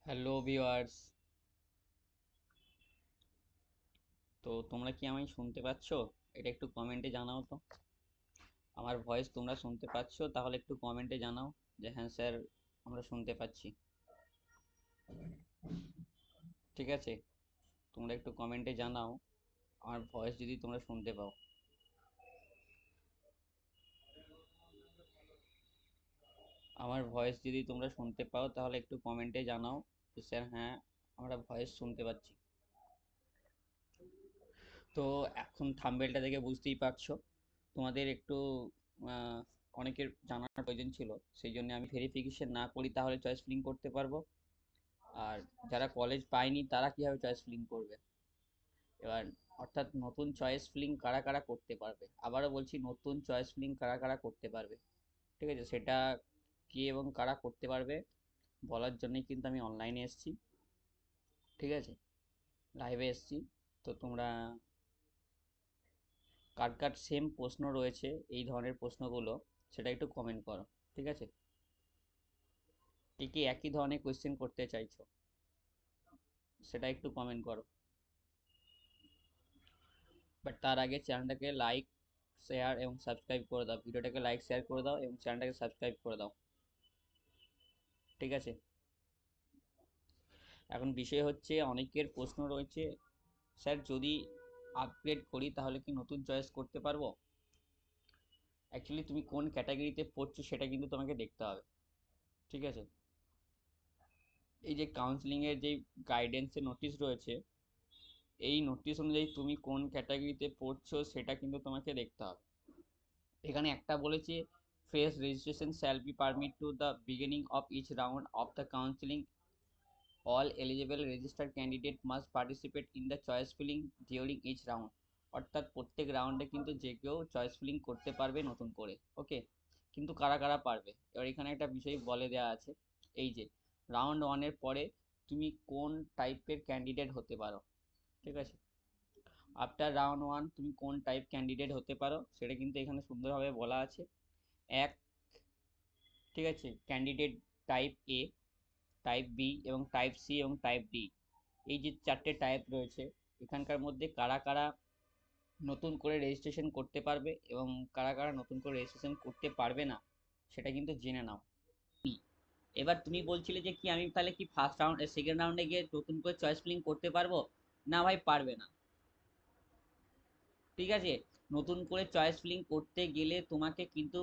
Hello viewers. তো তোমরা কি আমায় শুনতে পাচ্ছ? এটা একটু কমেন্টে জানাও তো। আমার ভয়েস তোমরা শুনতে পাচ্ছ? তাহলে একটু কমেন্টে জানাও যে হ্যাঁ স্যার, আমরা শুনতে পাচ্ছি। ঠিক আছে, তোমরা একটু কমেন্টে জানাও আমার ভয়েস যদি তোমরা শুনতে পাও। আমার ভয়েস যদি তোমরা শুনতে পাও তাহলে একটু কমেন্টে জানাও যে স্যার হ্যাঁ, আমরা ভয়েস শুনতে পাচ্ছি। তো এখন থাম্বনেলটা দেখে বুঝতেই পারছো তোমাদের একটু আহ, অনেকের জানার প্রয়োজন ছিল। সেই জন্য আমি ভেরিফিকেশন না করি তাহলে চয়েস ফিলিং করতে পারবো? আর যারা কলেজ পায়নি তারা কিভাবে চয়েস ফিলিং করবে? এবার অর্থাৎ নতুন চয়েস ফিলিং কারা কারা করতে পারবে, আবারও বলছি নতুন চয়েস ফিলিং কারা কারা করতে পারবে। ঠিক আছে, সেটা কে এবং কারা করতে পারবে বলার জন্যই কিন্তু আমি অনলাইনে এসেছি। ঠিক আছে, লাইভে এসেছি। তো তোমরা কার কার সেম প্রশ্ন রয়েছে, এই ধরনের প্রশ্নগুলো, সেটা একটু কমেন্ট করো। ঠিক আছে, কি কি একই ধরনের কোয়েশ্চেন করতে চাইছো সেটা একটু কমেন্ট করো। বাট তার আগে চ্যানেলটাকে লাইক, শেয়ার এবং সাবস্ক্রাইব করে দাও। ভিডিওটাকে লাইক শেয়ার করে দাও এবং চ্যানেলটাকে সাবস্ক্রাইব করে দাও। ঠিক আছে, এখন বিষয় হচ্ছে অনেকের প্রশ্ন রয়েছে, স্যার যদি আপগ্রেড করি তাহলে কি নতুন চয়েস করতে পারবো? অ্যাকচুয়ালি তুমি কোন ক্যাটাগরিতে পড়ছো সেটা কিন্তু তোমাকে দেখতে হবে। ঠিক আছে, এই যে কাউন্সিলিংয়ের যে গাইডেন্সের নোটিশ রয়েছে, এই নোটিশ অনুযায়ী তুমি কোন ক্যাটাগরিতে পড়ছো সেটা কিন্তু তোমাকে দেখতে হবে। এখানে একটা বলেছে, fresh registration shall be permit to the beginning of each round of the counselling. All eligible registered candidate must participate in the choice filling during each round. অর্থাৎ প্রত্যেক রাউন্ডে কিন্তু যে কেউ চয়েস ফিলিং করতে পারবে নতুন করে। ওকে, কিন্তু কারা কারা পারবে? এবার এখানে একটা বিষয় বলে দেওয়া আছে, এই যে রাউন্ড ওয়ানের পরে তুমি কোন টাইপের ক্যান্ডিডেট হতে পারো। ঠিক আছে, আফটার রাউন্ড ওয়ান তুমি কোন টাইপ ক্যান্ডিডেট হতে পারো সেটা কিন্তু এখানে সুন্দরভাবে বলা আছে। এক, ঠিক আছে, candidate type A, type B এবং টাইপ সি এবং টাইপ ডি, এই যে চারটে টাইপ রয়েছে, এখানকার মধ্যে কারা কারা নতুন করে রেজিস্ট্রেশন করতে পারবে এবং কারা কারা নতুন করে রেজিস্ট্রেশন করতে পারবে না সেটা কিন্তু জেনে নাও। এবার তুমি বলছিলে যে কি আমি তাহলে কি ফার্স্ট রাউন্ড সেকেন্ড রাউন্ডে গিয়ে নতুন করে চয়েস ফিলিং করতে পারবো? না ভাই, পারবে না। ঠিক আছে, নতুন করে চয়েস ফিলিং করতে গেলে তোমাকে কিন্তু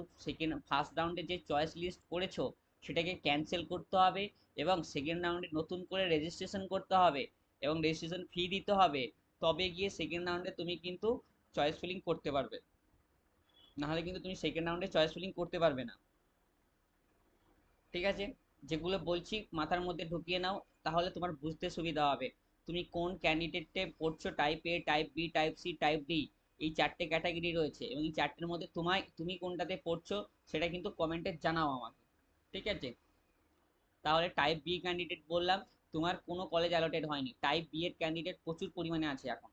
ফার্স্ট রাউন্ডে যে চয়েস লিস্ট করেছো সেটাকে ক্যান্সেল করতে হবে এবং সেকেন্ড রাউন্ডে নতুন করে রেজিস্ট্রেশন করতে হবে এবং রেজিস্ট্রেশন ফি দিতে হবে। তবে গিয়ে সেকেন্ড রাউন্ডে তুমি কিন্তু চয়েস ফিলিং করতে পারবে, নাহলে কিন্তু তুমি সেকেন্ড রাউন্ডে চয়েস ফিলিং করতে পারবে না। ঠিক আছে, যেগুলো বলছি মাথার মধ্যে ঢুকিয়ে নাও, তাহলে তোমার বুঝতে সুবিধা হবে। তুমি কোন ক্যান্ডিডেটে পড়ছো, type A, type B, type C, type D, এই চারটে ক্যাটাগরি রয়েছে এবং এই চারটের মধ্যে তুমি কোনটাতে পড়ছো সেটা কিন্তু কমেন্টে জানাও আমাকে। ঠিক আছে, তাহলে টাইপ বি ক্যান্ডিডেট বললাম, তোমার কোনো কলেজ অ্যালটেড হয়নি, টাইপ বি এর ক্যান্ডিডেট প্রচুর পরিমাণে আছে এখন।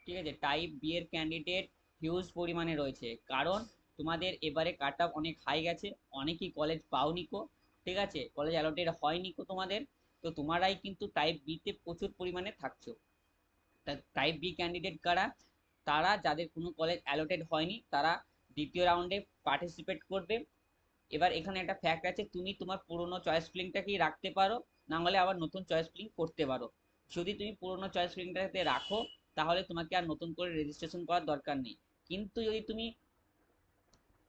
ঠিক আছে, টাইপ বি এর ক্যান্ডিডেট হিউজ পরিমাণে রয়েছে, কারণ তোমাদের এবারে কাট অফ অনেক হাই গেছে, অনেকই কলেজ পাওনি কো। ঠিক আছে, কলেজ অ্যালোটেড হয়নি কো তোমাদের। তো তোমারাই কিন্তু টাইপ বিতে প্রচুর পরিমাণে থাকছো। টাইপ বি ক্যান্ডিডেট কারা? তারা যাদের কোনো কলেজ অ্যালোটেড হয়নি, তারা দ্বিতীয় রাউন্ডে পার্টিসিপেট করবে। এবার এখানে একটা ফ্যাক্ট আছে, তুমি তোমার পুরোনো চয়েস ফিলিংটাকেই রাখতে পারো, না হলে আবার নতুন চয়েস ফিলিং করতে পারো। যদি তুমি পুরোনো চয়েস ফিলিংটাকে রাখো তাহলে তোমাকে আর নতুন করে রেজিস্ট্রেশন করার দরকার নেই। কিন্তু যদি তুমি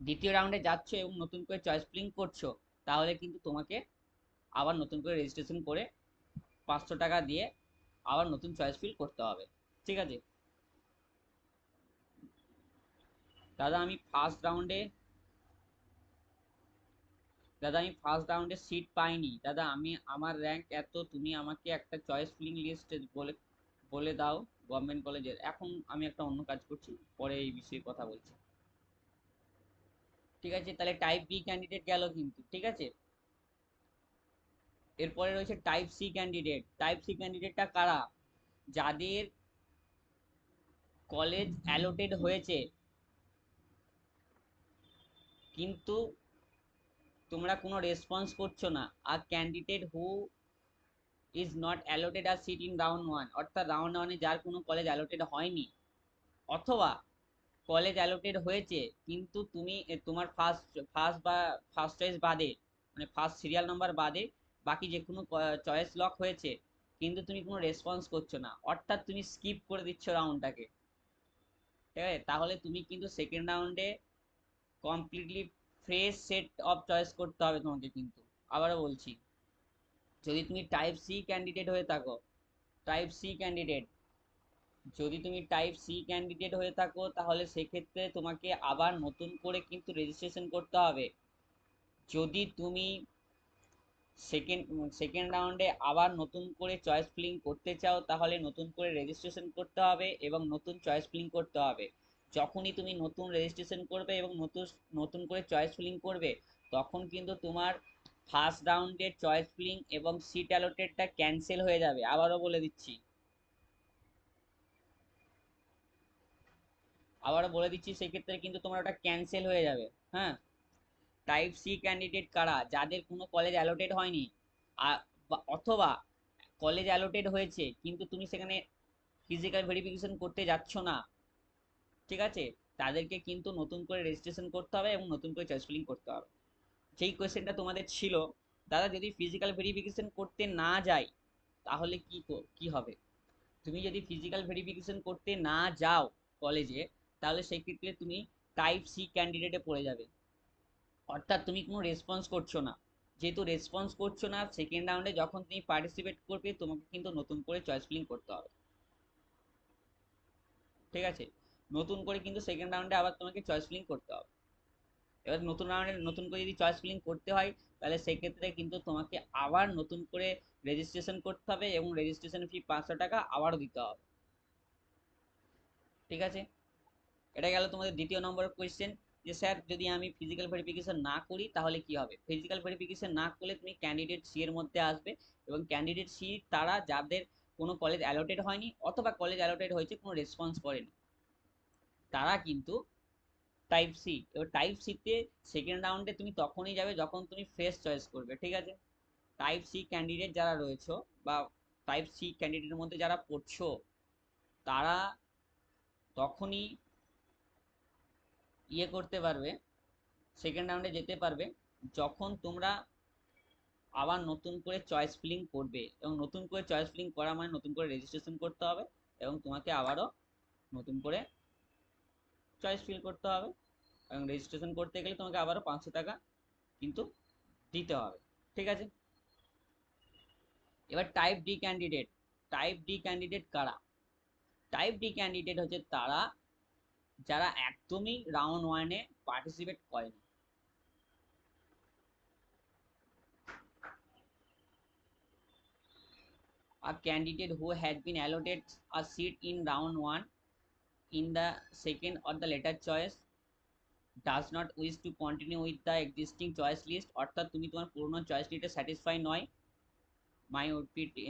দ্বিতীয় রাউন্ডে যাচ্ছ এবং নতুন করে চয়েস ফিলিং করছো, তাহলে কিন্তু তোমাকে আবার নতুন করে রেজিস্ট্রেশন করে 500 টাকা দিয়ে আবার নতুন চয়েস ফিল করতে হবে। ঠিক আছে দাদা, আমি ফার্স্ট রাউন্ডে সিট পাইনি দাদা। আমার র্যাঙ্ক এত, তুমি আমাকে একটা চয়েস ফিলিং লিস্ট বলে বলে দাও গভর্নমেন্ট কলেজের। এখন আমি একটা অন্য কাজ করছি, পরে এই বিষয়ে কথা বলছি। ঠিক আছে, তাহলে টাইপ বি ক্যান্ডিডেট গেল কিন্তু। ঠিক আছে, এরপরে রয়েছে type C candidate. Type C ক্যান্ডিডেটটা কারা? যাদের কলেজ অ্যালোটেড হয়েছে কিন্তু তোমরা কোনো রেসপন্স করছো না। আর candidate who is not allotted a seat in round one, অর্থাৎ রাউন্ড ওয়ানে যার কোনো কলেজ অ্যালোটেড হয়নি, অথবা কলেজ অ্যালোটেড হয়েছে কিন্তু তুমি তোমার ফার্স্ট বা ফার্স্ট চয়েস বাদে, মানে ফার্স্ট সিরিয়াল নাম্বার বাদে বাকি যে কোনো চয়েস লক হয়েছে, কিন্তু তুমি কোনো রেসপন্স করছো না, অর্থাৎ তুমি স্কিপ করে দিচ্ছ রাউন্ডটাকে, ঠিক আছে, তাহলে তুমি কিন্তু সেকেন্ড রাউন্ডে completely fresh set of choice করতে হবে তোমাকে কিন্তু। আবারও বলছি, যদি তুমি টাইপ সি ক্যান্ডিডেট হয়ে থাকো, টাইপ সি ক্যান্ডিডেট, যদি তুমি টাইপ সি ক্যান্ডিডেট হয়ে থাকো তাহলে সেক্ষেত্রে তোমাকে আবার নতুন করে কিন্তু রেজিস্ট্রেশন করতে হবে। যদি তুমি সেকেন্ড সেকেন্ড রাউন্ডে আবার নতুন করে চয়েস ফিলিং করতে চাও তাহলে নতুন করে রেজিস্ট্রেশন করতে হবে এবং নতুন চয়েস ফিলিং করতে হবে। যখনই তুমি নতুন রেজিস্ট্রেশন করবে এবং নতুন নতুন করে চয়েস ফিলিং করবে, তখন কিন্তু তোমার ফার্স্ট রাউন্ডের চয়েস ফিলিং এবং সিট অ্যালোটেডটা ক্যান্সেল হয়ে যাবে। আবারও বলে দিচ্ছি সেক্ষেত্রে কিন্তু তোমার ওটা ক্যান্সেল হয়ে যাবে। হ্যাঁ, টাইপ সি ক্যান্ডিডেট কারা, যাদের কোনো কলেজ অ্যালোটেড হয়নি, অথবা কলেজ অ্যালোটেড হয়েছে কিন্তু তুমি সেখানে ফিজিক্যাল ভেরিফিকেশন করতে যাচ্ছ না, ঠিক আছে, তাদেরকে কিন্তু নতুন করে রেজিস্ট্রেশন করতে হবে এবং নতুন করে চয়েস ফিলিং করতে হবে। যেই কোয়েশ্চেনটা তোমাদের ছিল, দাদা যদি ফিজিক্যাল ভেরিফিকেশন করতে না যাই তাহলে কি হবে, তুমি যদি ফিজিক্যাল ভেরিফিকেশন করতে না যাও কলেজে, তাহলে সেই ক্ষেত্রে তুমি টাইপ সি ক্যান্ডিডেটে পড়ে যাবে, অর্থাৎ তুমি কোনো রেসপন্স করছো না। যেহেতু রেসপন্স করছো না, সেকেন্ড রাউন্ডে যখন তুমি পার্টিসিপেট করবে তোমাকে কিন্তু নতুন করে চয়েস ফিলিং করতে হবে, ঠিক আছে, নতুন করে কিন্তু সেকেন্ড রাউন্ডে আবার তোমাকে চয়েস ফিলিং করতে হবে। এবার নতুন রাউন্ডে নতুন করে যদি চয়েস ফিলিং করতে হয় তাহলে সেক্ষেত্রে কিন্তু তোমাকে আবার নতুন করে রেজিস্ট্রেশন করতে হবে এবং রেজিস্ট্রেশন ফি 500 টাকা আবারও দিতে হবে, ঠিক আছে। এটা গেল তোমাদের দ্বিতীয় নম্বর কোয়েশ্চেন, যে স্যার যদি আমি ফিজিক্যাল ভেরিফিকেশন না করি তাহলে কি হবে। ফিজিক্যাল ভেরিফিকেশন না করলে তুমি ক্যান্ডিডেট সি এর মধ্যে আসবে, এবং ক্যান্ডিডেট সি তারা যাদের কোনো কলেজ অ্যালোটেড হয়নি অথবা কলেজ অ্যালোটেড হয়েছে কোনো রেসপন্স করেনি, তারা কিন্তু টাইপ সি। এবার টাইপ সিতে সেকেন্ড রাউন্ডে তুমি তখনই যাবে যখন তুমি ফ্রেশ চয়েস করবে, ঠিক আছে। টাইপ সি ক্যান্ডিডেট যারা রয়েছে বা টাইপ সি ক্যান্ডিডেটের মধ্যে যারা পড়ছো, তারা তখনই করতে পারবে, সেকেন্ড রাউন্ডে যেতে পারবে যখন তোমরা আবার নতুন করে চয়েস ফিলিং করবে, এবং নতুন করে চয়েস ফিলিং করা মানে নতুন করে রেজিস্ট্রেশন করতে হবে এবং তোমাকে আবারও নতুন করে চয়েস ফিল করতে হবে, এবং রেজিস্ট্রেশন করতে গেলে তোমাকে আবারও 500 টাকা কিন্তু দিতে হবে, ঠিক আছে। এবার type D candidate, type D candidate কারা, টাইপ ডি ক্যান্ডিডেট হচ্ছে তারা যারা একদমই রাউন্ড ওয়ানে পার্টিসিপেট করেনি। A candidate who had been allotted a seat in round 1 in the second or the later choice does not wish to continue with the existing choice list, অর্থাৎ তুমি তোমার পুরনো চয়েস লিস্টে স্যাটিসফাই নয়, may opt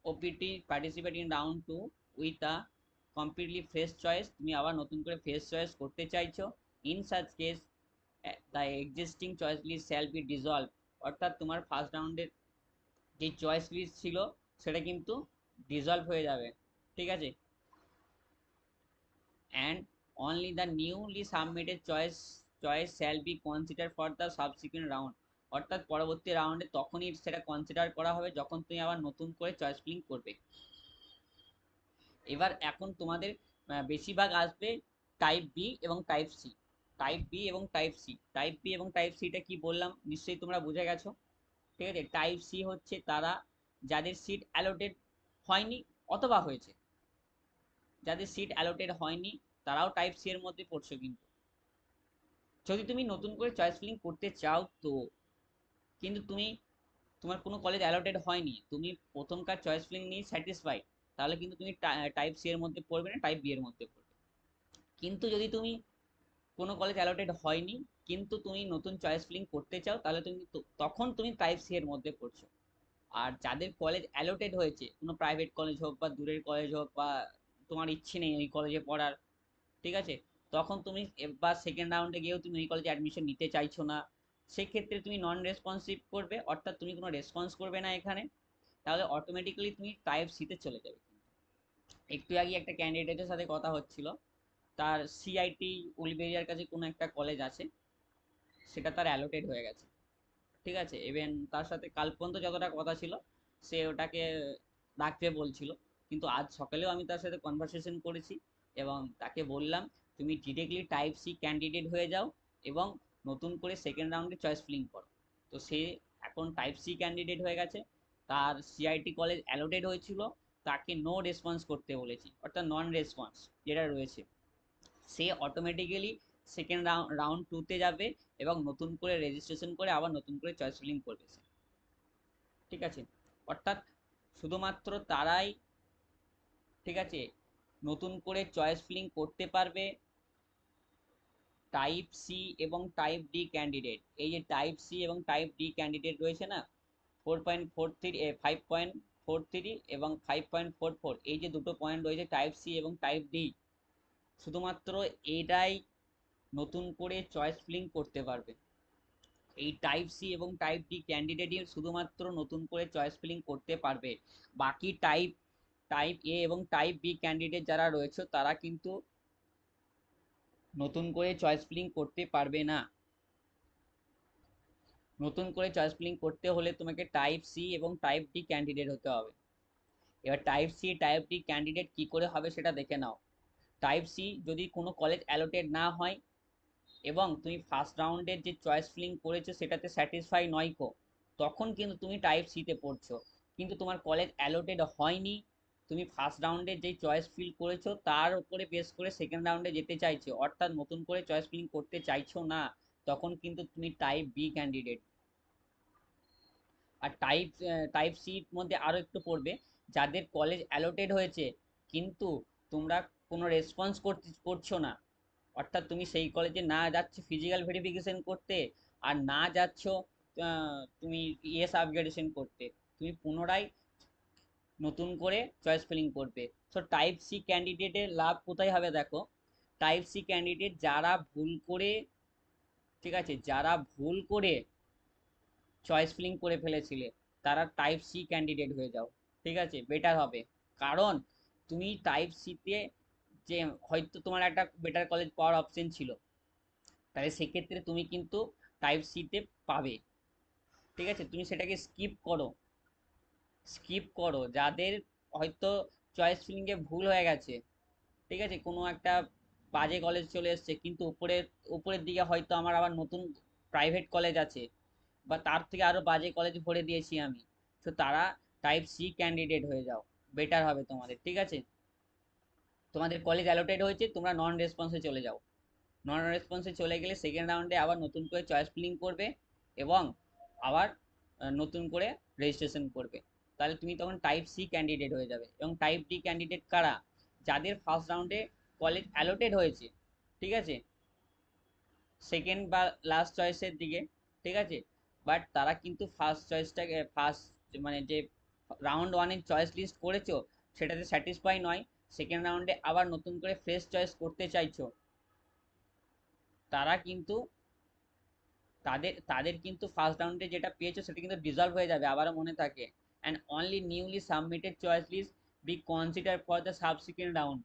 opt participate in round 2 with a completely fresh choice, তুমি আবার নতুন করে ফ্রেশ চয়েস করতে চাইছো, in such case the existing choice list shall be dissolve, অর্থাৎ তোমার ফার্স্ট রাউন্ডের যে চয়েস লিস্ট ছিল সেটা কিন্তু ডিজলভ হয়ে যাবে, ঠিক আছে। And only the newly submitted choice shall be consider for the subsequent round, অর্থাৎ পরবর্তী রাউন্ডে তখনই সেটা কনসিডার করা হবে যখন তুমি আবার নতুন করে চয়েস ফিলিং করবে। এবার এখন তোমাদের বেশিরভাগ আসবে টাইপ বি এবং টাইপ সি। টাইপ বি এবং টাইপ সি, টাইপ বি এবং টাইপ সিটা কি বললাম নিশ্চয়ই তোমরা বুঝে গেছো, ঠিক আছে। টাইপ সি হচ্ছে তারা যাদের সিট অ্যালোটেড হয়নি অথবা হয়েছে, যাদের সিট অ্যালোটেড হয়নি তারাও টাইপ সি এর মধ্যে পড়ছো কিন্তু, যদি তুমি নতুন করে চয়েস ফিলিং করতে চাও তো, কিন্তু তুমি তোমার কোনো কলেজ অ্যালোটেড হয়নি, তুমি প্রথমকার চয়েস ফিলিং নিয়ে স্যাটিসফাইড, তাহলে কিন্তু তুমি টাইপ সি এর মধ্যে পড়বে না, টাইপ বি এর মধ্যে পড়বে। কিন্তু যদি তুমি কোনো কলেজ অ্যালোটেড হয়নি কিন্তু তুমি নতুন চয়েস ফিলিং করতে চাও তাহলে তুমি তখন তুমি টাইপ সি এর মধ্যে পড়ছো। আর যাদের কলেজ অ্যালোটেড হয়েছে, কোনো প্রাইভেট কলেজ হোক বা দূরের কলেজ হোক, বা তোমার ইচ্ছে নেই ওই কলেজে পড়ার, ঠিক আছে, তখন তুমি এবার সেকেন্ড রাউন্ডে গিয়েও তুমি ওই কলেজে অ্যাডমিশন নিতে চাইছো না, সেক্ষেত্রে তুমি নন রেসপন্সিভ করবে, অর্থাৎ তুমি কোনো রেসপন্স করবে না এখানে, তাহলে অটোমেটিক্যালি তুমি টাইপ সিতে চলে যাবে। একটু আগে একটা ক্যান্ডিডেটের সাথে কথা হচ্ছিল, তার সিআইটি উলবেরিয়ার কাছে কোনো একটা কলেজ আছে, সেটা তার অ্যালোটেড হয়ে গেছে। ঠিক আছে, ইভেন তার সাথে কাল পর্যন্ত যতটা কথা ছিল সে ওটাকে রাখতে বলছিল, কিন্তু আজ সকালেও আমি তার সাথে কনভারসেশন করেছি এবং তাকে বললাম তুমি ডিরেক্টলি টাইপ সি ক্যান্ডিডেট হয়ে যাও এবং নতুন করে সেকেন্ড রাউন্ডে চয়েস ফিলিং করো। তো সে এখন টাইপ সি ক্যান্ডিডেট হয়ে গেছে, তার সিআইটি কলেজ অ্যালোটেড হয়েছিল, তাকে নো রেসপন্স করতে বলেছি, অর্থাৎ নন রেসপন্স যেটা রয়েছে, সে অটোমেটিক্যালি সেকেন্ড রাউন্ড টুতে যাবে এবং নতুন করে রেজিস্ট্রেশন করে আবার নতুন করে চয়েস ফিলিং করবে সে। ঠিক আছে, অর্থাৎ শুধুমাত্র তারাই, ঠিক আছে, নতুন করে চয়েস ফিলিং করতে পারবে টাইপ সি এবং টাইপ ডি ক্যান্ডিডেট। এই যে টাইপ সি এবং টাইপ ডি ক্যান্ডিডেট রয়েছে না, 4.43 5.43 এবং 5.44, এই যে দুটো পয়েন্ট রয়েছে টাইপ সি এবং টাইপ ডি, শুধুমাত্র এটাই নতুন করে চয়েস ফিলিং করতে পারবে। এই টাইপ সি এবং টাইপ ডি ক্যান্ডিডেটই শুধুমাত্র নতুন করে চয়েস ফিলিং করতে পারবে। বাকি টাইপ টাইপ এ এবং টাইপ বি ক্যান্ডিডেট যারা রয়েছে তারা কিন্তু নতুন করে চয়েস ফিলিং করতে পারবে না। নতুন করে চয়েস ফিলিং করতে হলে তোমাকে টাইপ সি এবং টাইপ ডি ক্যান্ডিডেট হতে হবে। এবার type C type D candidate কি করে হবে সেটা দেখে নাও। টাইপ সি যদি কোনো কলেজ অ্যালোটেড না হয় এবং তুমি ফার্স্ট রাউন্ডের যে চয়েস ফিলিং করেছো সেটাতে স্যাটিসফাই নয়কো, তখন কিন্তু তুমি টাইপ সিতে পড়ছো। কিন্তু তোমার কলেজ অ্যালোটেড হয়নি, তুমি ফার্স্ট রাউন্ডে যেই চয়েস ফিল করেছো তার উপরে বেস করে সেকেন্ড রাউন্ডে যেতে চাইছো, অর্থাৎ নতুন করে চয়েস ফিলিং করতে চাইছো না, তখন কিন্তু তুমি টাইপ বি ক্যান্ডিডেট। আর টাইপ টাইপ সির মধ্যে আরও একটু পড়বে, যাদের কলেজ অ্যালোটেড হয়েছে কিন্তু তোমরা কোনো রেসপন্স করছো না, অর্থাৎ তুমি সেই কলেজে না যাচ্ছ ফিজিক্যাল ভেরিফিকেশন করতে আর না যাচ্ছ তুমি ইয়েস আপগ্রেডেশন করতে, তুমি পুনরায় নতুন করে চয়েস ফিলিং করবে। সো টাইপ সি ক্যান্ডিডেটের লাভ কোথায় হবে দেখো, টাইপ সি ক্যান্ডিডেট যারা ভুল করে, ঠিক আছে, যারা ভুল করে চয়েস ফিলিং করে ফেলেছিলে তারা টাইপ সি ক্যান্ডিডেট হয়ে যাও। ঠিক আছে, বেটার হবে, কারণ তুমি টাইপ সিতে যে হয়তো তোমার একটা বেটার কলেজ পাওয়ার অপশন ছিল, তাহলে সেক্ষেত্রে তুমি কিন্তু টাইপ সিতে পাবে। ঠিক আছে, তুমি সেটাকে স্কিপ করো যাদের হয়তো চয়েস ফিলিংয়ে ভুল হয়ে গেছে। ঠিক আছে, কোনো একটা বাজে কলেজ চলে এসছে কিন্তু উপরের উপরের দিকে হয়তো আমার আবার নতুন প্রাইভেট কলেজ আছে বা তার থেকে আরও বাজে কলেজ ভরে দিয়েছি আমি, তো তারা টাইপ সি ক্যান্ডিডেট হয়ে যাও, বেটার হবে তোমাদের। ঠিক আছে, তোমাদের কলেজ অ্যালোটেড হয়েছে, তোমরা নন রেসপন্সে চলে যাও, নন রেসপন্সে চলে গেলে সেকেন্ড রাউন্ডে আবার নতুন করে চয়েস ফিলিং করবে এবং আবার নতুন করে রেজিস্ট্রেশন করবে, তাহলে তুমি তখন টাইপ সি ক্যান্ডিডেট হয়ে যাবে। এবং টাইপ ডি ক্যান্ডিডেট কারা, যাদের ফার্স্ট রাউন্ডে কলেজ অ্যালোটেড হয়েছে, ঠিক আছে, সেকেন্ড বা লাস্ট চয়েসের দিকে, ঠিক আছে, বাট তারা কিন্তু ফার্স্ট চয়েসটাকে ফার্স্ট মানে যে রাউন্ড ওয়ানের চয়েস লিস্ট করেছো সেটাতে স্যাটিসফাই নয়, সেকেন্ড রাউন্ডে আবার নতুন করে ফ্রেশ চয়েস করতে চাইছো, তারা কিন্তু তাদের তাদের কিন্তু ফার্স্ট রাউন্ডে যেটা পেয়েছো সেটা কিন্তু ডিজলভ হয়ে যাবে, আবারও মনে থাকে। And only newly submitted choice list be consider for the subsequent round.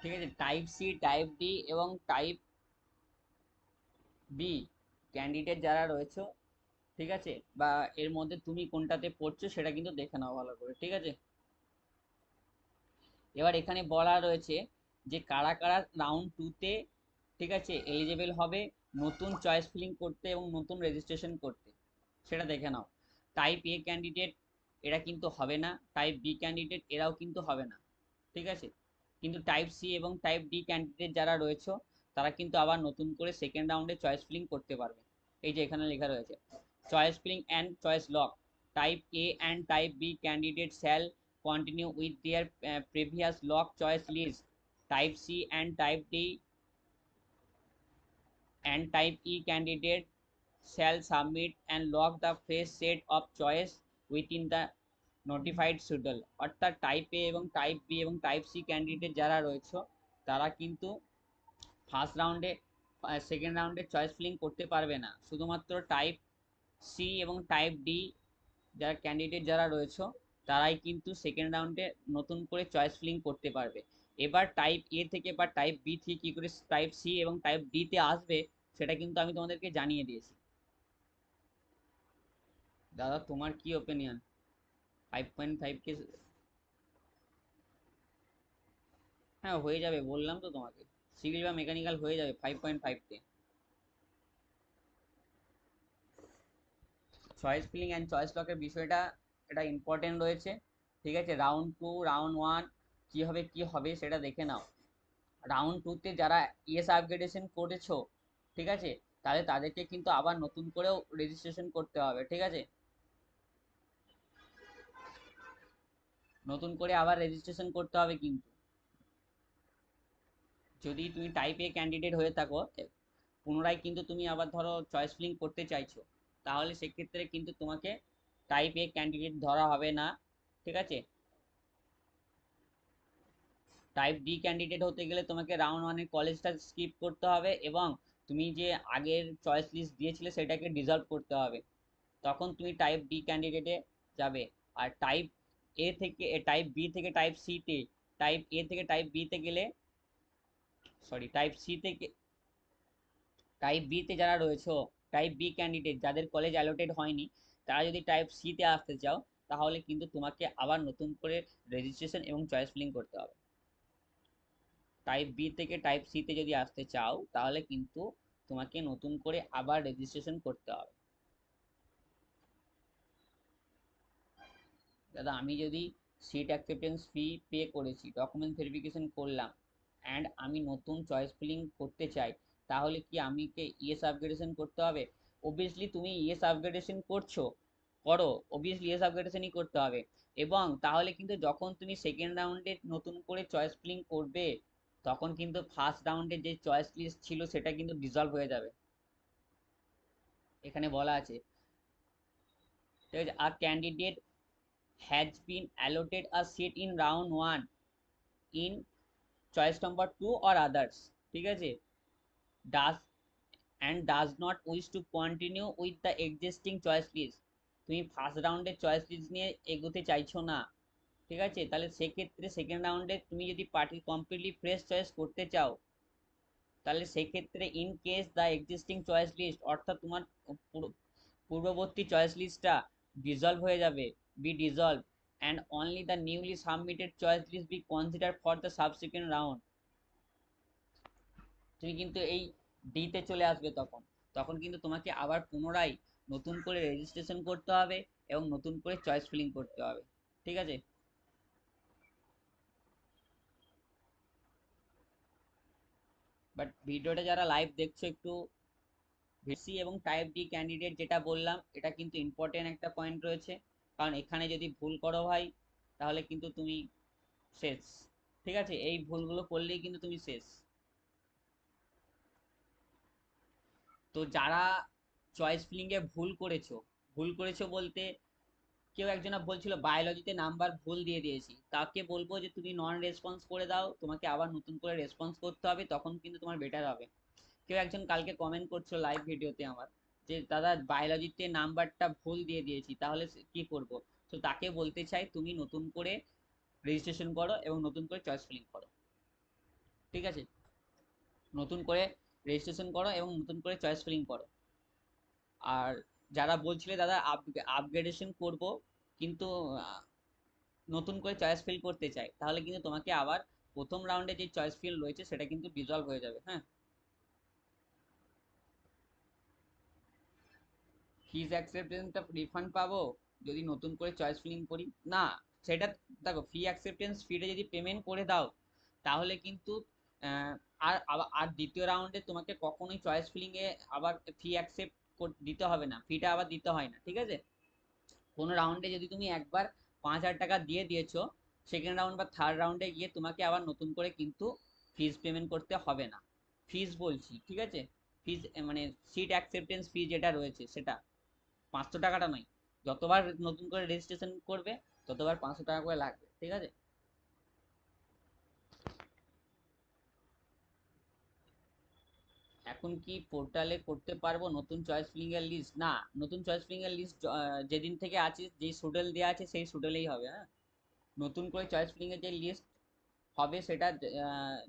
ঠিক আছে, টাইপ সি টাইপ ডি এবং টাইপ বি ক্যান্ডিডেট যারা রয়েছে, ঠিক আছে, বা এর মধ্যে তুমি কোনটাতে পড়ছো সেটা কিন্তু দেখে নাও ভালো করে। ঠিক আছে, এবার এখানে বলা রয়েছে যে কারা কারা রাউন্ড টুতে, ঠিক আছে, এলিজেবল হবে নতুন চয়েস ফিলিং করতে এবং নতুন রেজিস্ট্রেশন করতে, সেটা দেখে নাও। টাইপ এ ক্যান্ডিডেট এরা কিন্তু হবে না, টাইপ বি ক্যান্ডিডেট এরাও কিন্তু হবে না। ঠিক আছে, কিন্তু টাইপ সি এবং টাইপ ডি ক্যান্ডিডেট যারা রয়েছে তারা কিন্তু আবার নতুন করে সেকেন্ড রাউন্ডে চয়েস ফিলিং করতে পারবে, এই যে এখানে লেখা রয়েছে। choice filling and choice lock. Type A and type B candidates shall continue with their previous lock choice list. Type C and type D and type E candidate shall submit and lock the fresh set of choice within the notified schedule. অর্থাৎ type এ এবং type B এবং type C candidate যারা রয়েছে তারা কিন্তু first রাউন্ডে second রাউন্ডে choice filling করতে পারবে না। শুধুমাত্র টাইপ সি এবং টাইপ ডি যারা ক্যান্ডিডেট যারা রয়েছে তারাই কিন্তু সেকেন্ড রাউন্ডে নতুন করে চয়েস ফিলিং করতে পারবে। এবার টাইপ এ থেকে বা টাইপ বি থেকে কী করে টাইপ সি এবং টাইপ ডিতে আসবে সেটা কিন্তু আমি তোমাদেরকে জানিয়ে দিয়েছি। দাদা তোমার কি ওপিনিয়ন 5.5 কে? হ্যাঁ হয়ে যাবে, বললাম তো তোমাকে, সিভিল বা মেকানিক্যাল হয়ে যাবে 5.5 তে। চয়েস ফিলিং অ্যান্ড চয়েস লকের বিষয়টা এটা ইম্পর্টেন্ট রয়েছে, ঠিক আছে। রাউন্ড 2 রাউন্ড 1 কীভাবে কী হবে সেটা দেখে নাও। রাউন্ড 2তে যারা ইএস আপগ্রেডেশন করেছো, ঠিক আছে, তাহলে তাদেরকে কিন্তু আবার নতুন করেও রেজিস্ট্রেশন করতে হবে, ঠিক আছে, নতুন করে আবার রেজিস্ট্রেশন করতে হবে কিন্তু। যদি তুমি টাইপ এ ক্যান্ডিডেট হয়ে থাকো, পুনরায় কিন্তু তুমি আবার ধরো চয়েস ফিলিং করতে চাইছো, তাহলে সেক্ষেত্রে কিন্তু তোমাকে টাইপ এ ক্যান্ডিডেট ধরা হবে না, ঠিক আছে। টাইপ ডি ক্যান্ডিডেট হতে গেলে তোমাকে রাউন্ড 1-এর কলেজটা স্কিপ করতে হবে এবং তুমি যে আগের চয়েস লিস্ট দিয়েছিলে সেটাকে ডিজলভ করতে হবে, তখন তুমি টাইপ ডি ক্যান্ডিডেটে যাবে। আর টাইপ এ থেকে টাইপ বি থেকে টাইপ সিতে, টাইপ এ থেকে টাইপ বিতে গেলে, সরি টাইপ সি থেকে টাইপ বিতে যারা রয়েছে, টাইপ বি ক্যান্ডিডেট যাদের কলেজ অ্যালোটেড হয়নি, তারা যদি টাইপ সিতে আসতে চাও তাহলে কিন্তু তোমাকে আবার নতুন করে রেজিস্ট্রেশন এবং চয়েস ফিলিং করতে হবে। টাইপ বি থেকে টাইপ সিতে যদি আসতে চাও তাহলে কিন্তু তোমাকে নতুন করে আবার রেজিস্ট্রেশন করতে হবে। দাদা আমি যদি সিট অ্যাকসেপ্টেন্স ফি পে করেছি, ডকুমেন্ট ভেরিফিকেশন করলাম, অ্যান্ড আমি নতুন চয়েস ফিলিং করতে চাই, তাহলে কি আমাকে ইএস আপগ্রেডেশন করতে হবে? অবভিয়াসলি তুমি ইএস আপগ্রেডেশন করছো, করো, অবভিয়াসলি ইএস আপগ্রেডেশনই করতে হবে। এবং তাহলে কিন্তু যখন তুমি সেকেন্ড রাউন্ডে নতুন করে চয়েস ফিলিং করবে তখন কিন্তু ফার্স্ট রাউন্ডে যে চয়েস লিস্ট ছিল সেটা কিন্তু ডিসলভ হয়ে যাবে। এখানে বলা আছে, ঠিক আছে, আ candidate has been allotted a seat in round 1 in choice number 2 or others, ঠিক আছে, does and does not wish to continue with the existing choice list। তুমি ফার্স্ট রাউন্ডের চয়েস লিস্ট নিয়ে এগোতে চাইছো না, ঠিক আছে, তাহলে সেক্ষেত্রে সেকেন্ড রাউন্ডে তুমি যদি পার্টি কমপ্লিটলি ফ্রেশ চয়েস করতে চাও তাহলে সেক্ষেত্রে in case the existing choice list, অর্থাৎ তোমার পূর্ববর্তী চয়েস লিস্টটা ডিসলভ হয়ে যাবে, be dissolve, and only the newly submitted choice list be consider for the subsequent round. তুমি কিন্তু এই ডিতে চলে আসবে, তখন তখন কিন্তু তোমাকে আবার পুনরায় নতুন করে রেজিস্ট্রেশন করতে হবে এবং নতুন করে চয়েস ফিলিং করতে হবে, ঠিক আছে। বাট ভিডিওটা যারা লাইভ দেখছো একটু ভিসি এবং টাইপ ডি ক্যান্ডিডেট যেটা বললাম এটা কিন্তু ইম্পর্টেন্ট একটা পয়েন্ট রয়েছে, কারণ এখানে যদি ভুল করো ভাই তাহলে কিন্তু তুমি শেষ, ঠিক আছে, এই ভুলগুলো করলেই কিন্তু তুমি শেষ। তো যারা চয়েস ফিলিংয়ে ভুল করেছো বলতে কেউ একজনা বলছিল বায়োলজিতে নাম্বার ভুল দিয়ে দিয়েছি, তাকে বলবো যে তুমি নন রেসপন্স করে দাও, তোমাকে আবার নতুন করে রেসপন্স করতে হবে, তখন কিন্তু তোমার বেটার হবে। কেউ একজন কালকে কমেন্ট করছো লাইভ ভিডিওতে আমার, যে দাদা বায়োলজিতে নাম্বারটা ভুল দিয়ে দিয়েছি তাহলে কি করব। তো তাকে বলতে চাই তুমি নতুন করে রেজিস্ট্রেশন করো এবং নতুন করে চয়েস ফিলিং করো, ঠিক আছে, নতুন করে রেজিস্ট্রেশন করো এবং নতুন করে চয়েস ফিলিং করো। আর যারা বলছিলে দাদা আপগ্রেডেশন করব কিন্তু নতুন করে চয়েস ফিল করতে চাই, তাহলে কিন্তু তোমাকে আবার প্রথম রাউন্ডে যে চয়েস ফিল রয়েছে সেটা কিন্তু ডিসলভ হয়ে যাবে, হ্যাঁ। ফিজ অ্যাকসেপ্টেন্সটা রিফান্ড পাবো যদি নতুন করে চয়েস ফিলিং করি না? সেটা দেখো, ফি অ্যাকসেপ্টেন্স ফিটা যদি পেমেন্ট করে দাও তাহলে কিন্তু আর দ্বিতীয় রাউন্ডে তোমাকে কখনোই চয়েস ফিলিংয়ে আবার ফি অ্যাকসেপ্ট দিতে হবে না, ফিটা আবার দিতে হয় না, ঠিক আছে। কোনো রাউন্ডে যদি তুমি একবার 5,000 টাকা দিয়ে দিয়েছো, সেকেন্ড রাউন্ড বা থার্ড রাউন্ডে গিয়ে তোমাকে আবার নতুন করে কিন্তু ফিজ পেমেন্ট করতে হবে না। ফিজ বলছি, ঠিক আছে, ফিজ মানে সিট অ্যাকসেপ্টেন্স ফি যেটা রয়েছে সেটা 500 টাকাটা নয়। যতবার নতুন করে রেজিস্ট্রেশন করবে ততবার 500 টাকা করে লাগবে, ঠিক আছে। এখন কি পোর্টালে করতে পারবো নতুন চয়েস ফিলিং এর লিস্ট? না, নতুন চয়েস ফিলিং এর লিস্ট যেদিন থেকে আছে, যেই সুডেল দেওয়া আছে সেই সুডেলেই হবে। হ্যাঁ, নতুন করে চয়েস ফিলিং এর যে লিস্ট হবে সেটা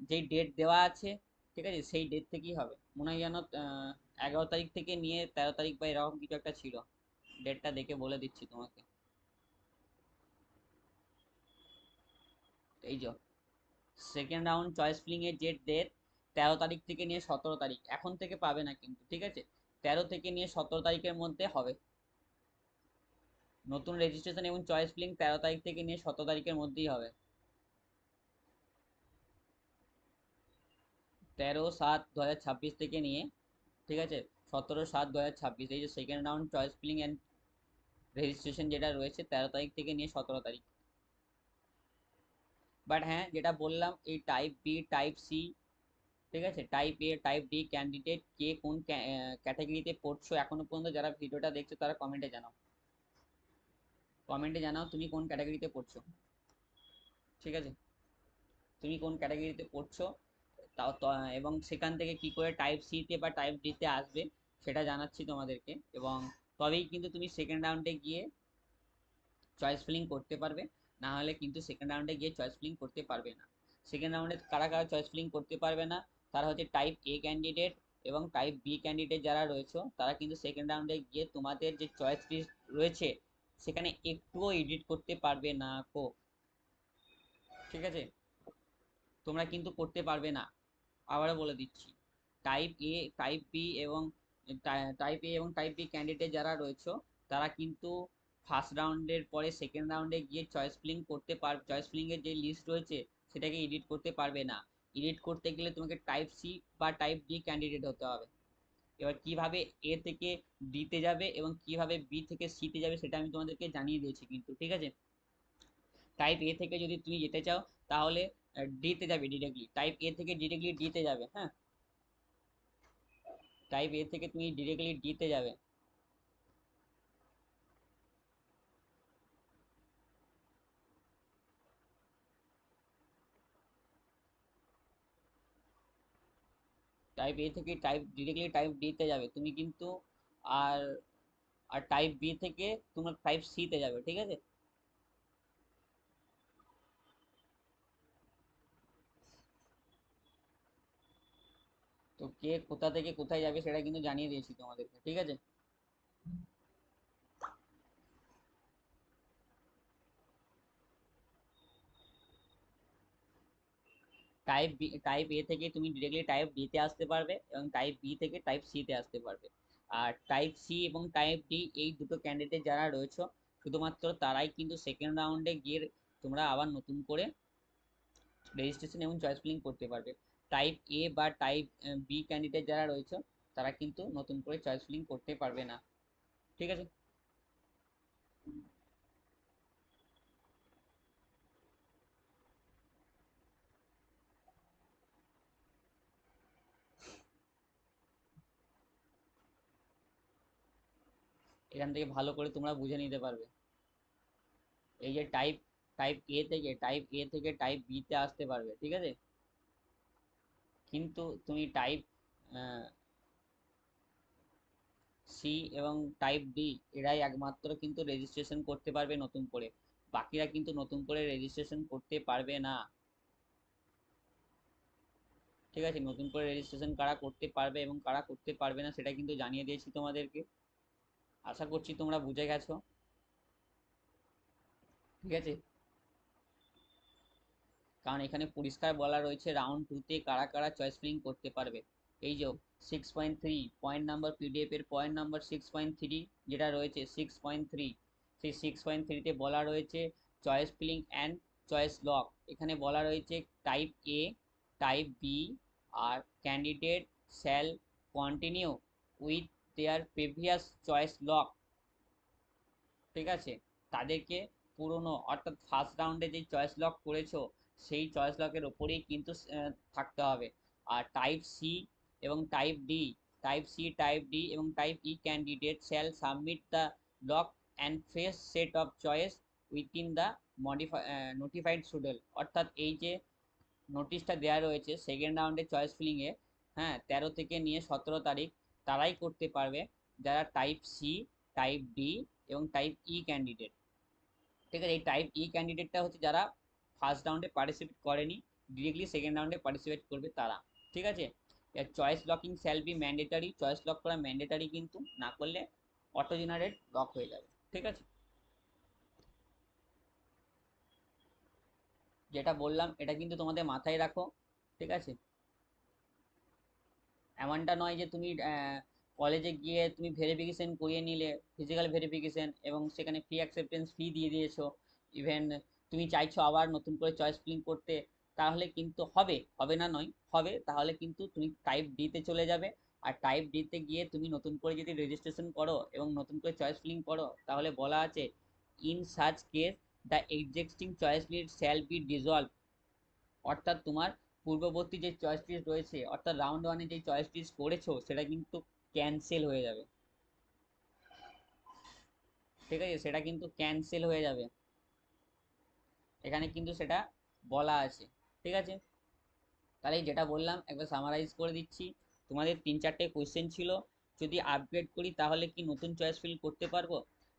যেই ডেট দেওয়া আছে, ঠিক আছে, সেই ডেট থেকেই হবে। মনে হয় যেন 11 তারিখ থেকে নিয়ে 13 তারিখ বা এরকম কিছু একটা ছিল। ডেটটা দেখে বলে দিচ্ছি তোমাকে। এই যে সেকেন্ড রাউন্ড চয়েস ফিলিং এর যে ডেট, 13 তারিখ থেকে নিয়ে 17 তারিখ, এখন থেকে পাবে না কিন্তু, ঠিক আছে। 13 থেকে নিয়ে 17 তারিখের মধ্যে হবে নতুন রেজিস্ট্রেশন এবং চয়েস ফিলিং। 13 তারিখ থেকে নিয়ে 17 তারিখের মধ্যেই হবে। 13/7/2026 থেকে নিয়ে, ঠিক আছে, 17/7/2026, এই যে second round choice filling and registration যেটা রয়েছে 13 তারিখ থেকে নিয়ে 17 তারিখ। বাট হ্যাঁ, যেটা বললাম, এই টাইপ বি টাইপ সি, ঠিক আছে, type A type D candidate কে কোন ক্যাটাগরিতে পড়ছো এখনো পর্যন্ত যারা ভিডিওটা দেখছো তারা কমেন্টে জানাও। কমেন্টে জানাও তুমি কোন ক্যাটাগরিতে পড়ছো, ঠিক আছে, তুমি কোন ক্যাটাগরিতে পড়ছো। তাও তো, এবং সেখান থেকে কি করে টাইপ সিতে বা টাইপ ডিতে আসবে সেটা জানাচ্ছি তোমাদেরকে। এবং তবেই কিন্তু তুমি সেকেন্ড রাউন্ডে গিয়ে চয়েস ফিলিং করতে পারবে, না হলে কিন্তু সেকেন্ড রাউন্ডে গিয়ে চয়েস ফিলিং করতে পারবে না। সেকেন্ড রাউন্ডে কারা কারা চয়েস ফিলিং করতে পারবে না, তারা হচ্ছে টাইপ এ ক্যান্ডিডেট এবং টাইপ বি ক্যান্ডিডেট যারা রয়েছে, তারা কিন্তু সেকেন্ড রাউন্ডে গিয়ে তোমাদের যে চয়েস লিস্ট রয়েছে সেখানে একটুও এডিট করতে পারবে না কো, ঠিক আছে, তোমরা কিন্তু করতে পারবে না। আবারও বলে দিচ্ছি, টাইপ এ টাইপ বি এবং টাইপ এ এবং টাইপ বি ক্যান্ডিডেট যারা রয়েছে তারা কিন্তু ফার্স্ট রাউন্ডের পরে সেকেন্ড রাউন্ডে গিয়ে চয়েস ফিলিং করতে পারবে। চয়েস ফিলিং এর যে লিস্ট রয়েছে সেটাকে এডিট করতে পারবে না। এডিট করতে গেলে তোমাকে টাইপ সি বা টাইপ ডি ক্যান্ডিডেট হতে হবে। এবার কিভাবে এ থেকে ডিতে যাবে এবং কিভাবে বি থেকে সিতে যাবে সেটা আমি তোমাদেরকে জানিয়ে দিয়েছি কিন্তু, ঠিক আছে। টাইপ এ থেকে যদি তুমি যেতে চাও তাহলে ডিতে যাবে ডিরেক্টলি, টাইপ এ থেকে ডিরেক্টলি ডিতে যাবে। হ্যাঁ, টাইপ এ থেকে তুমি ডিরেক্টলি ডিতে যাবে। টাইপ এ থেকে ডিরেক্টলি টাইপ ডিতে যাবে তুমি কিন্তু। আর আর টাইপ বি থেকে তোমার টাইপ সিতে যাবে, ঠিক আছে। তো কে কোথা থেকে কোথায় যাবে সেটা কিন্তু জানিয়ে দিয়েছি তোমাদেরকে, ঠিক আছে। টাইপ এ থেকে তুমি ডিরেক্টলি টাইপ ডিতে আসতে পারবে এবং টাইপ বি থেকে টাইপ সিতে আসতে পারবে। আর টাইপ সি এবং টাইপ ডি এই দুটো ক্যান্ডিডেট যারা রয়েছে শুধুমাত্র তারাই কিন্তু সেকেন্ড রাউন্ডে গিয়ে তোমরা আবার নতুন করে রেজিস্ট্রেশন এবং চয়েস ফিলিং করতে পারবে। টাইপ এ বা টাইপ বি ক্যান্ডিডেট যারা রয়েছে তারা কিন্তু নতুন করে চয়েস ফিলিং করতে পারবে না, ঠিক আছে। এখান থেকে ভালো করে তোমরা বুঝে নিতে পারবে। এই যে টাইপ এ থেকে টাইপ বিতে আসতে পারবে, ঠিক আছে। কিন্তু তুমি টাইপ সি এবং টাইপ ডি এরাই একমাত্র কিন্তু রেজিস্ট্রেশন করতে পারবে নতুন করে, বাকিরা কিন্তু নতুন করে রেজিস্ট্রেশন করতে পারবে না, ঠিক আছে। নতুন করে রেজিস্ট্রেশন কারা করতে পারবে এবং কারা করতে পারবে না সেটা কিন্তু জানিয়ে দিয়েছি তোমাদেরকে। আশা করছি তোমরা বুঝে গেছো, ঠিক আছে। কারণ এখানে পরিষ্কার বলা রয়েছে রাউন্ড টুতে কারা কারা চয়েস ফিলিং করতে পারবে। এই যে 6.3 পয়েন্ট নাম্বার, পিডিএফ এর পয়েন্ট নাম্বার 6.3 যেটা রয়েছে 6.3, সেই 6.3তে বলা রয়েছে choice filling and choice lock. এখানে বলা রয়েছে টাইপ এ টাইপ বি আর candidate shall continue with their previous choice lock, ঠিক আছে, তাদেরকে পুরনো অর্থাৎ ফার্স্ট রাউন্ডে যেই চয়েস লক করেছো সেই চয়েস লকের ওপরেই কিন্তু থাকতে হবে। আর টাইপ সি এবং type D, type C, type D এবং type E candidate shall submit the lock and fresh set of choice within the notified schedule. অর্থাৎ এই যে নোটিশটা দেওয়া রয়েছে সেকেন্ড রাউন্ডে চয়েস ফিলিংয়ে, হ্যাঁ, 13 থেকে নিয়ে 17 তারিখ, তারাই করতে পারবে যারা টাইপ সি, টাইপ ডি এবং টাইপ ই ক্যান্ডিডেট। ঠিক আছে, এই টাইপ ই ক্যান্ডিডেটটা হচ্ছে যারা ফার্স্ট রাউন্ডে পার্টিসিপেট করেনি, ডিরেক্টলি সেকেন্ড রাউন্ডে পার্টিসিপেট করবে তারা। ঠিক আছে, choice locking shall be mandatory, choice lock করা ম্যান্ডেটারি, কিন্তু না করলে অটো জেনারেট লক হয়ে যাবে। ঠিক আছে, যেটা বললাম এটা কিন্তু তোমাদের মাথায় রাখো। ঠিক আছে, এমনটা নয় যে তুমি কলেজে গিয়ে তুমি ভেরিফিকেশন করিয়ে নিলে, ফিজিক্যাল ভেরিফিকেশন, এবং সেখানে ফ্রি অ্যাকসেপ্টেন্স ফি দিয়ে দিয়েছো, ইভেন তুমি চাইছো আবার নতুন করে চয়েস ফিলিং করতে, তাহলে কিন্তু হবে, হবে না নয়, হবে, তাহলে কিন্তু তুমি টাইপ ডিতে চলে যাবে। আর টাইপ ডিতে গিয়ে তুমি নতুন করে যদি রেজিস্ট্রেশন করো এবং নতুন করে চয়েস ফিলিং করো, তাহলে বলা আছে in such case the existing choice list shall be dissolve. অর্থাৎ তোমার পূর্ববর্তী যে চয়েস লিস্ট রয়েছে, অর্থাৎ রাউন্ড ওয়ানে যে চয়েস লিস্ট করেছো সেটা কিন্তু ক্যান্সেল হয়ে যাবে। ঠিক আছে, সেটা কিন্তু ক্যান্সেল হয়ে যাবে, এখানে কিন্তু সেটা বলা আছে। ঠিক আছে, তাহলে যেটা বললাম একবার সামারাইজ করে দিচ্ছি। তোমাদের 3-4টে কোয়েশ্চেন ছিল, যদি আপগ্রেড করি তাহলে কি নতুন চয়েস ফিল করতে পারবো?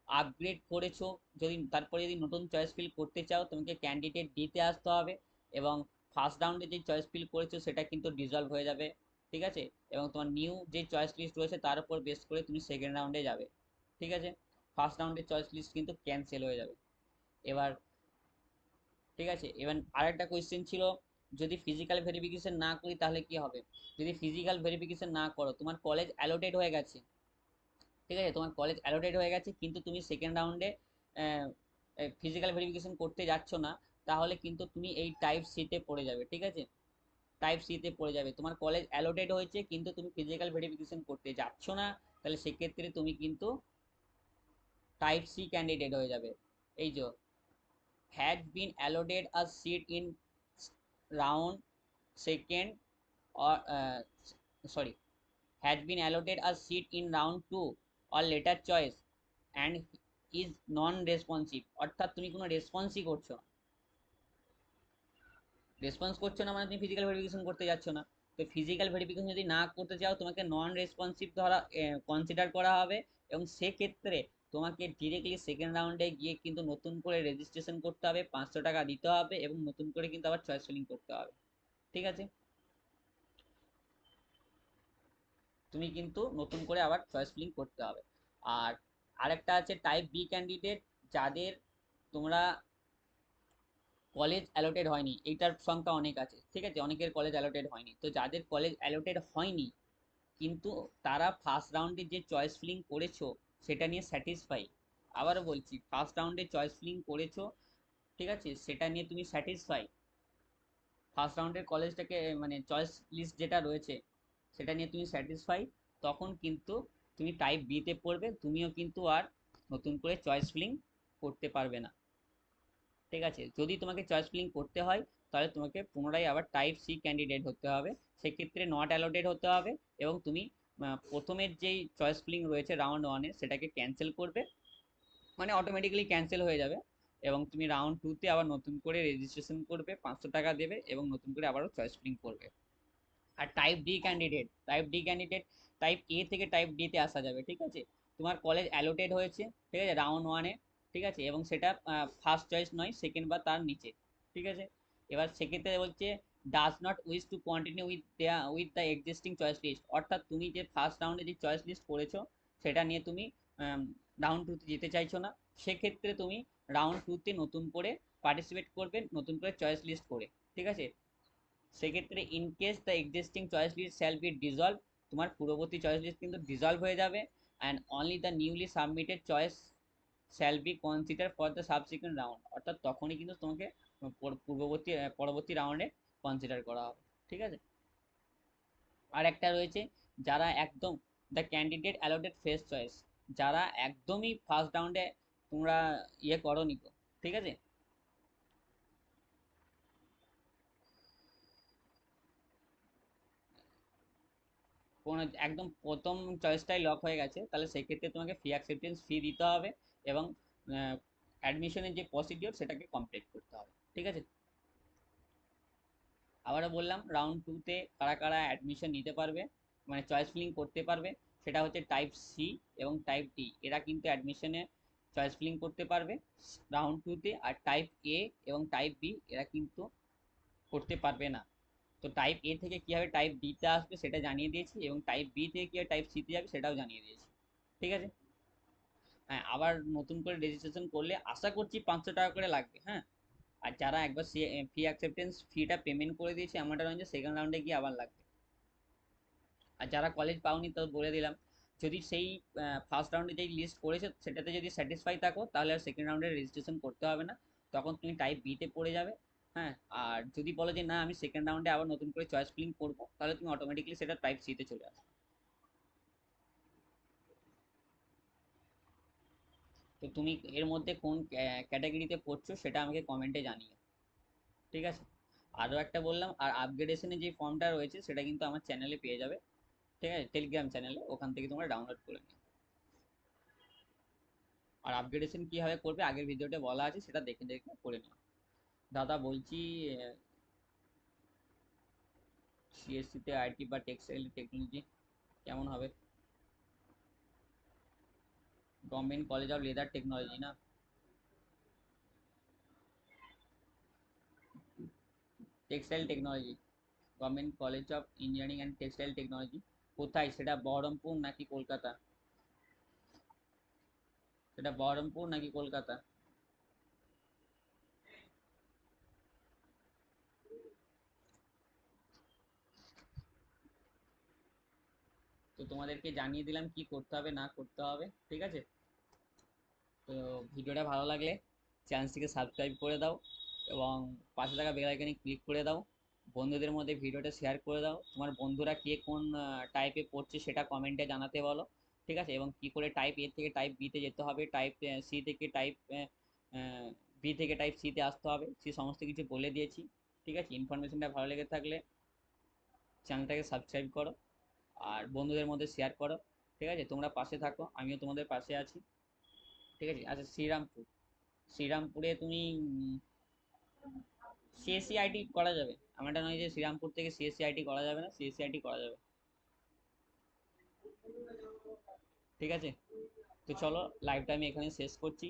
আপগ্রেড করেছো যদি, তারপরে যদি নতুন চয়েস ফিল করতে চাও তোমাকে ক্যান্ডিডেট দিতে আসতে হবে, এবং ফার্স্ট রাউন্ডে যে চয়েস ফিল করেছো সেটা কিন্তু ডিজলভ হয়ে যাবে। ঠিক আছে, এবং তোমার নিউ যে চয়েস লিস্ট রয়েছে তার উপর বেস করে তুমি সেকেন্ড রাউন্ডে যাবে। ঠিক আছে, ফার্স্ট রাউন্ডের চয়েস লিস্ট কিন্তু ক্যান্সেল হয়ে যাবে। এবার ঠিক আছে, এবার আরেকটা কোয়েশ্চেন ছিল, যদি ফিজিক্যাল ভেরিফিকেশন না করি তাহলে কি হবে? যদি ফিজিক্যাল ভেরিফিকেশন না করো, তোমার কলেজ অ্যালোটেড হয়ে গেছে, ঠিক আছে, তোমার কলেজ অ্যালোটেড হয়ে গেছে কিন্তু তুমি সেকেন্ড রাউন্ডে ফিজিক্যাল ভেরিফিকেশন করতে যাচ্ছ না, তাহলে কিন্তু তুমি এই টাইপ সিতে পড়ে যাবে। ঠিক আছে, টাইপ সিতে পড়ে যাবে, তোমার কলেজ অ্যালোটেড হয়েছে কিন্তু তুমি ফিজিক্যাল ভেরিফিকেশন করতে যাচ্ছ না, তাহলে সেক্ষেত্রে তুমি কিন্তু টাইপ সি ক্যান্ডিডেট হয়ে যাবে। এই যে had been allotted a seat in round second, or sorry, had been allotted a seat in round 2 or later choice and is non responsive, অর্থাৎ তুমি কোনো রেসপন্সই করছো না, রেসপন্স করছো না মানে তুমি ফিজিক্যাল ভেরিফিকেশন করতে যাচ্ছ না। তো ফিজিক্যাল ভেরিফিকেশন যদি না করতে চাও তোমাকে নন রেসপন্সিভ ধরা কনসিডার করা হবে, এবং সেক্ষেত্রে তোমাকে ডিরেক্টলি সেকেন্ড রাউন্ডে গিয়ে কিন্তু নতুন করে রেজিস্ট্রেশন করতে হবে, 500 টাকা দিতে হবে, এবং নতুন করে কিন্তু আবার চয়েস ফিলিং করতে হবে। ঠিক আছে, তুমি কিন্তু নতুন করে আবার চয়েস ফিলিং করতে হবে। আর আরেকটা আছে টাইপ বি ক্যান্ডিডেট, যাদের তোমরা কলেজ অ্যালোটেড হয়নি, এইটার সংখ্যা অনেক আছে। ঠিক আছে, অনেকের কলেজ অ্যালোটেড হয়নি, তো যাদের কলেজ অ্যালোটেড হয়নি কিন্তু তারা ফার্স্ট রাউন্ডে যে চয়েস ফিলিং করেছো সেটা নিয়ে স্যাটিসফাই, আবারও বলছি ফার্স্ট রাউন্ডে চয়েস ফিলিং করেছো, ঠিক আছে, সেটা নিয়ে তুমি স্যাটিসফাই, ফার্স্ট রাউন্ডের কলেজটাকে মানে চয়েস লিস্ট যেটা রয়েছে সেটা নিয়ে তুমি স্যাটিসফাই, তখন কিন্তু তুমি টাইপ বিতে পড়বে, তুমিও কিন্তু আর নতুন করে চয়েস ফিলিং করতে পারবে না। ঠিক আছে, যদি তোমাকে চয়েস ফিলিং করতে হয় তাহলে তোমাকে পুনরায় আবার টাইপ সি ক্যান্ডিডেট হতে হবে, সেক্ষেত্রে নট অ্যালোটেড হতে হবে, এবং তুমি প্রথমের যেই চয়েস ফিলিং রয়েছে রাউন্ড ওয়ানে সেটাকে ক্যান্সেল করবে, মানে অটোমেটিক্যালি ক্যান্সেল হয়ে যাবে, এবং তুমি রাউন্ড টুতে আবার নতুন করে রেজিস্ট্রেশন করবে, 500 টাকা দেবে, এবং নতুন করে আবারও চয়েস ফিলিং করবে। আর type D candidate, type D candidate type A থেকে টাইপ ডিতে আসা যাবে। ঠিক আছে, তোমার কলেজ অ্যালোটেড হয়েছে, ঠিক আছে, রাউন্ড ওয়ানে, ঠিক আছে, এবং সেটা ফার্স্ট চয়েস নয়, সেকেন্ড বা তার নিচে। ঠিক আছে, এবার সেক্ষেত্রে বলছে does not wish to continue with the existing choice list, অর্থাৎ তুমি যে ফার্স্ট রাউন্ডে যে চয়েস লিস্ট করেছো সেটা নিয়ে তুমি রাউন্ড টুতে যেতে চাইছো না, সেক্ষেত্রে তুমি রাউন্ড টুতে নতুন করে পার্টিসিপেট করবে, নতুন করে চয়েস লিস্ট করে। ঠিক আছে, সেক্ষেত্রে in case the existing choice list shall be dissolve, তোমার পূর্ববর্তী চয়েস লিস্ট কিন্তু ডিজলভ হয়ে যাবে, and only the newly submitted choice shall be consider for the subsequent round, অর্থাৎ তখনই কিন্তু তোমাকে পরবর্তী রাউন্ডে কনসিডার করা হবে। ঠিক আছে, আর একটা রয়েছে, যারা একদম the candidate allotted face choice, যারা একদমই ফার্স্ট রাউন্ডে তোমরা ইয়ে করনি তো, ঠিক আছে। কোনো একদম প্রথম চয়েসটাই লক হয়ে গেছে, তাহলে সেক্ষেত্রে তোমাকে ফি অ্যাকসেপ্টেন্স ফি দিতে হবে এবং অ্যাডমিশনের যে প্রসিডিওর সেটাকে কমপ্লিট করতে হবে, ঠিক আছে। আবারও বললাম, রাউন্ড টুতে কারা কারা অ্যাডমিশন নিতে পারবে, মানে চয়েস ফিলিং করতে পারবে, সেটা হচ্ছে টাইপ সি এবং টাইপ ডি, এরা কিন্তু অ্যাডমিশনে চয়েস ফিলিং করতে পারবে রাউন্ড টুতে। আর টাইপ এ এবং টাইপ বি এরা কিন্তু করতে পারবে না। তো টাইপ এ থেকে কীভাবে টাইপ ডিতে আসবে সেটা জানিয়ে দিয়েছি, এবং টাইপ বি থেকে কীভাবে টাইপ সিতে যাবে সেটাও জানিয়ে দিয়েছি, ঠিক আছে। হ্যাঁ, আবার নতুন করে রেজিস্ট্রেশন করলে আশা করছি 500 টাকা করে লাগবে, হ্যাঁ। আর যারা একবার ফি অ্যাকসেপ্টেন্স ফিটা পেমেন্ট করে দিয়েছে এমনটা নয় যে সেকেন্ড রাউন্ডে গিয়ে আবার লাগবে। আর যারা কলেজ পাওনি তো বলে দিলাম, যদি সেই ফার্স্ট রাউন্ডে যেই লিস্ট করেছে সেটাতে যদি স্যাটিসফাই থাকো তাহলে আর সেকেন্ড রাউন্ডে রেজিস্ট্রেশন করতে হবে না, তখন তুমি টাইপ বিতে পড়ে যাবে। হ্যাঁ, আর যদি বলো যে না আমি সেকেন্ড রাউন্ডে আবার নতুন করে চয়েস ফিলিং করবো, তাহলে তুমি অটোমেটিকলি সেটা টাইপ সিতে চলে আসবে। তো তুমি এর মধ্যে কোন ক্যাটাগরিতে পড়ছো সেটা আমাকে কমেন্টে জানিও, ঠিক আছে। আরও একটা বললাম, আর আপগ্রেডেশনের যে ফর্মটা রয়েছে সেটা কিন্তু আমার চ্যানেলে পেয়ে যাবে, ঠিক আছে, টেলিগ্রাম চ্যানেলে, ওখান থেকে তোমরা ডাউনলোড করে নিও। আর আপগ্রেডেশন কীভাবে করবে আগের ভিডিওতে বলা আছে, সেটা দেখে দেখে করে নিও। দাদা বলছি, সিএসসিতে আইটি বা টেক্সটাইল টেকনোলজি কেমন হবে? Government college of leather technology না? Textile technology, government college of engineering and textile technology, কোথায় সেটা, বহরমপুর নাকি কলকাতা? সেটা বহরমপুর নাকি কলকাতা? তো তোমাদেরকে জানিয়ে দিলাম কি করতে হবে না করতে হবে, ঠিক আছে। তো ভিডিওটা ভালো লাগলে চ্যানেলটিকে সাবস্ক্রাইব করে দাও এবং পাশে থাকা বেল আইকনে ক্লিক করে দাও। বন্ধুদের মধ্যে ভিডিওটা শেয়ার করে দাও, তোমার বন্ধুরা কে কোন টাইপে পড়ছে সেটা কমেন্টে জানাতে বলো, ঠিক আছে। এবং কি করে টাইপ এ থেকে টাইপ বিতে যেতে হবে, টাইপ সি থেকে টাইপ বি থেকে টাইপ সিতে আসতে হবে, সে সমস্ত কিছু বলে দিয়েছি, ঠিক আছে। ইনফরমেশনটা ভালো লেগে থাকলে চ্যানেলটাকে সাবস্ক্রাইব করো আর বন্ধুদের মধ্যে শেয়ার করো, ঠিক আছে। তোমরা পাশে থাকো, আমিও তোমাদের পাশে আছি, ঠিক আছে। আচ্ছা, শ্রীরামপুর, শ্রীরামপুরে তুমি সিএসসি আইটি করা যাবে, এমনটা নয় যে শ্রীরামপুর থেকে সিএসসি আইটি করা যাবে না, সিএসসি আইটি করা যাবে, ঠিক আছে। তো চলো, লাইভটা আমি এখানে শেষ করছি।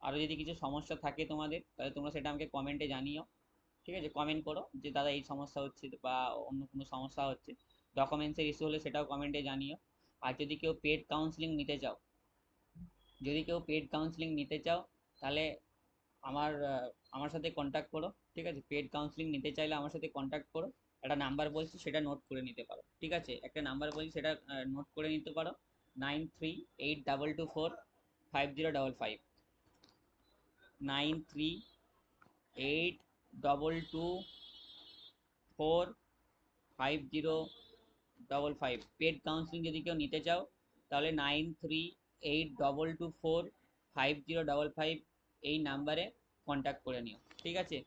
আরও যদি কিছু সমস্যা থাকে তোমাদের তাহলে তোমরা সেটা আমাকে কমেন্টে জানিও, ঠিক আছে। কমেন্ট করো যে দাদা এই সমস্যা হচ্ছে বা অন্য কোনো সমস্যা হচ্ছে, ডকুমেন্টসের ইস্যু হলে সেটাও কমেন্টে জানিও। আর যদি কেউ পেড কাউন্সিলিং নিতে চাও, যদি কেউ পেড কাউন্সিলিং নিতে চাও তাহলে আমার আমার সাথে কন্ট্যাক্ট করো, ঠিক আছে। পেড কাউন্সিলিং নিতে চাইলে আমার সাথে কন্ট্যাক্ট করো। একটা নাম্বার বলছি সেটা নোট করে নিতে পারো, ঠিক আছে। একটা নাম্বার বলছি সেটা নোট করে নিতে পারো, 9382245055, 9382245055। পেড কাউন্সিলিং যদি কেউ নিতে চাও তাহলে 9382245055 এই নাম্বারে কন্ট্যাক্ট করে নিও, ঠিক আছে।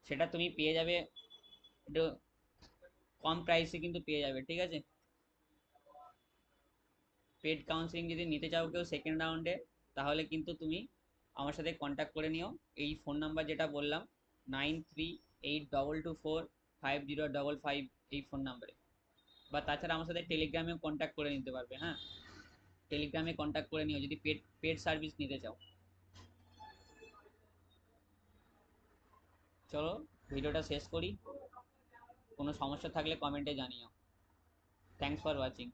সেটা তুমি পেয়ে যাবে একটু কম প্রাইসে কিন্তু পেয়ে যাবে, ঠিক আছে। পেড কাউন্সিলিং যদি নিতে চাও কেউ সেকেন্ড রাউন্ডে, তাহলে কিন্তু তুমি আমার সাথে কন্ট্যাক্ট করে নিও, এই ফোন নাম্বার যেটা বললাম, 9382245055, এই ফোন নাম্বারে। বা তাছাড়া আমার সাথে টেলিগ্রামেও কন্ট্যাক্ট করে নিতে পারবে, হ্যাঁ। টেলিগ্রামে কন্ট্যাক্ট করে নিও যদি পেড পেড সার্ভিস নিতে চাও। চলো, ভিডিওটা শেষ করি, কোনো সমস্যা থাকলে কমেন্টে জানিও। Thanks for watching.